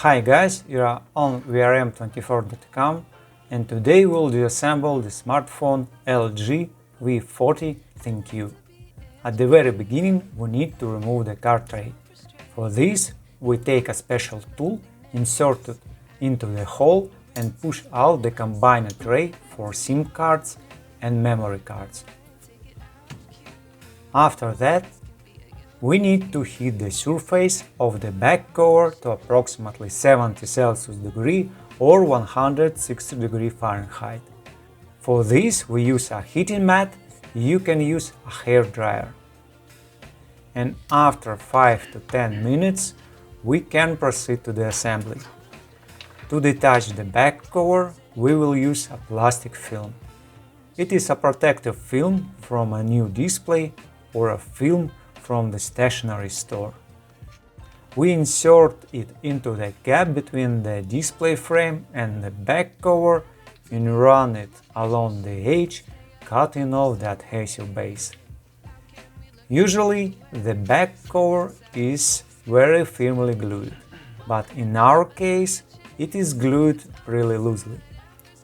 Hi guys, you are on vrm24.com and today we'll disassemble the smartphone LG V40 ThinQ. At the very beginning we need to remove the card tray. For this we take a special tool, insert it into the hole and push out the combined tray for SIM cards and memory cards. After that, we need to heat the surface of the back cover to approximately 70 Celsius degree or 160 degree Fahrenheit. For this we use a heating mat, you can use a hair dryer. And after 5 to 10 minutes we can proceed to the assembly. To detach the back cover we will use a plastic film. It is a protective film from a new display or a film from the stationery store. We insert it into the gap between the display frame and the back cover and run it along the edge, cutting off the adhesive base. Usually the back cover is very firmly glued, but in our case it is glued really loosely.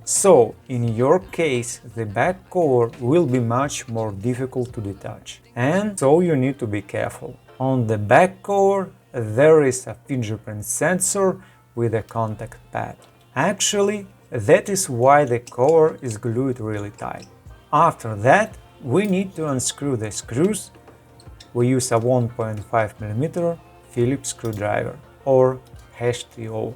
So, in your case, the back cover will be much more difficult to detach, and so you need to be careful. On the back cover there is a fingerprint sensor with a contact pad. Actually, that is why the cover is glued really tight. After that, we need to unscrew the screws. We use a 1.5mm Phillips screwdriver or #TO.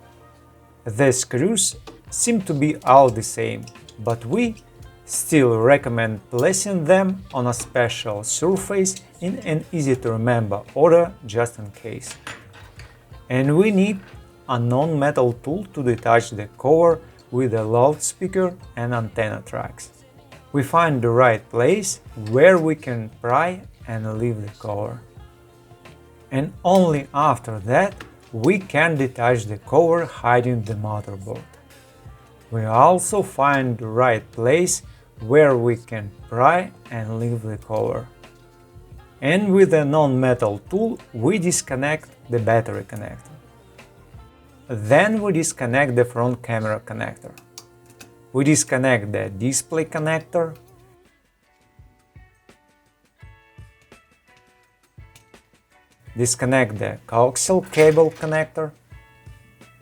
The screws seem to be all the same, but we still recommend placing them on a special surface in an easy to remember order just in case. And we need a non-metal tool to detach the cover with a loudspeaker and antenna tracks. We find the right place where we can pry and leave the cover. And only after that we can detach the cover hiding the motherboard. We also find the right place where we can pry and leave the cover. And with a non-metal tool we disconnect the battery connector. Then we disconnect the front camera connector. We disconnect the display connector. Disconnect the coaxial cable connector.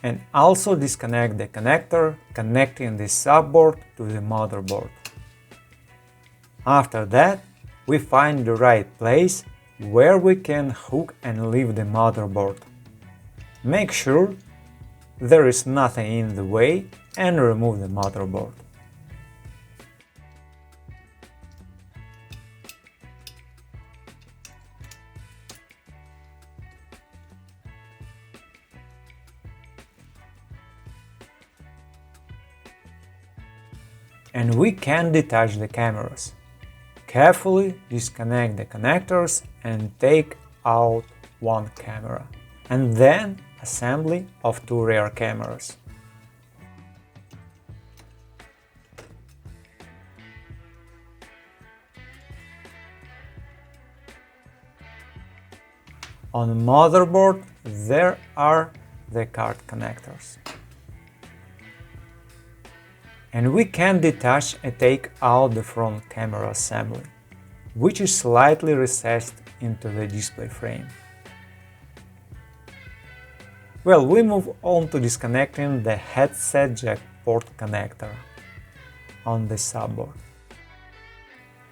And also disconnect the connector connecting the subboard to the motherboard. After that, we find the right place where we can hook and leave the motherboard. Make sure there is nothing in the way and remove the motherboard. And we can detach the cameras. Carefully disconnect the connectors and take out one camera, and then assembly of two rear cameras. On the motherboard there are the card connectors. And we can detach and take out the front camera assembly, which is slightly recessed into the display frame. Well, we move on to disconnecting the headset jack port connector on the subboard.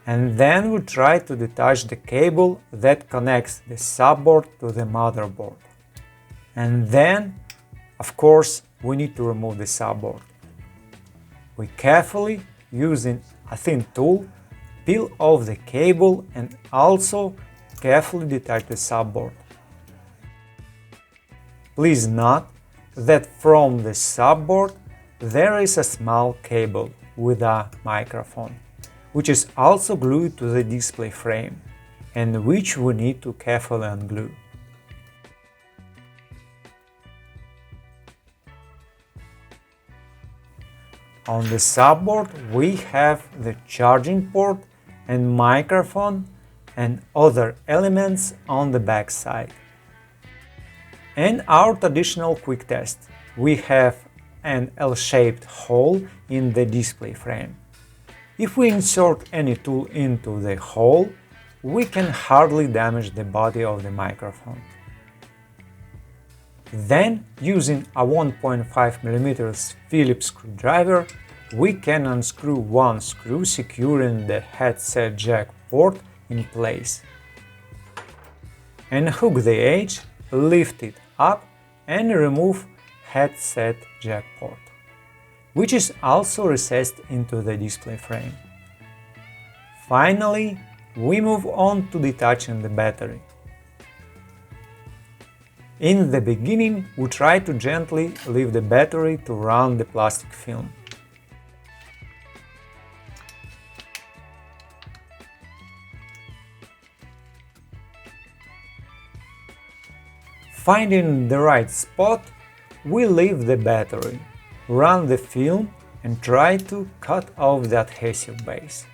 And then we try to detach the cable that connects the subboard to the motherboard. And then, of course, we need to remove the subboard. We carefully, using a thin tool, peel off the cable and also carefully detach the subboard. Please note that from the subboard there is a small cable with a microphone, which is also glued to the display frame and which we need to carefully unglue. On the subboard we have the charging port and microphone and other elements on the back side. And our traditional quick test. We have an L-shaped hole in the display frame. If we insert any tool into the hole, we can hardly damage the body of the microphone. Then, using a 1.5 mm Phillips screwdriver, we can unscrew one screw securing the headset jack port in place. Unhook the edge, lift it up and remove headset jack port, which is also recessed into the display frame. Finally, we move on to detaching the battery. In the beginning, we try to gently leave the battery to run the plastic film. Finding the right spot, we leave the battery, run the film and try to cut off the adhesive base.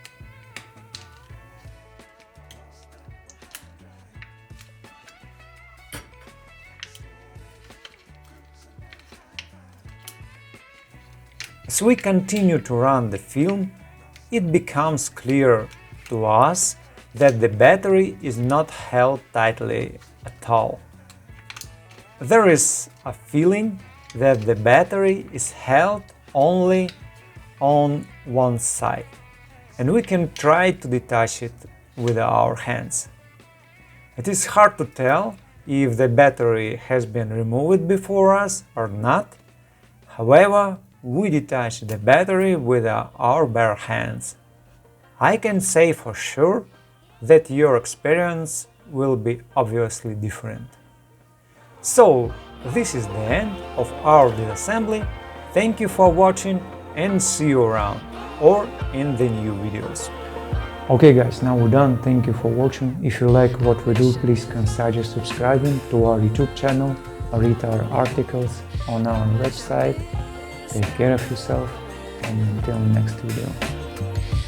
As we continue to run the film, it becomes clear to us that the battery is not held tightly at all. There is a feeling that the battery is held only on one side, and we can try to detach it with our hands. It is hard to tell if the battery has been removed before us or not. However, we detach the battery with our bare hands. I can say for sure that your experience will be obviously different. So, this is the end of our disassembly. Thank you for watching and see you around or in the new videos. Okay guys, now we're done. Thank you for watching. If you like what we do, please consider subscribing to our YouTube channel or read our articles on our website. Take care of yourself and until next video.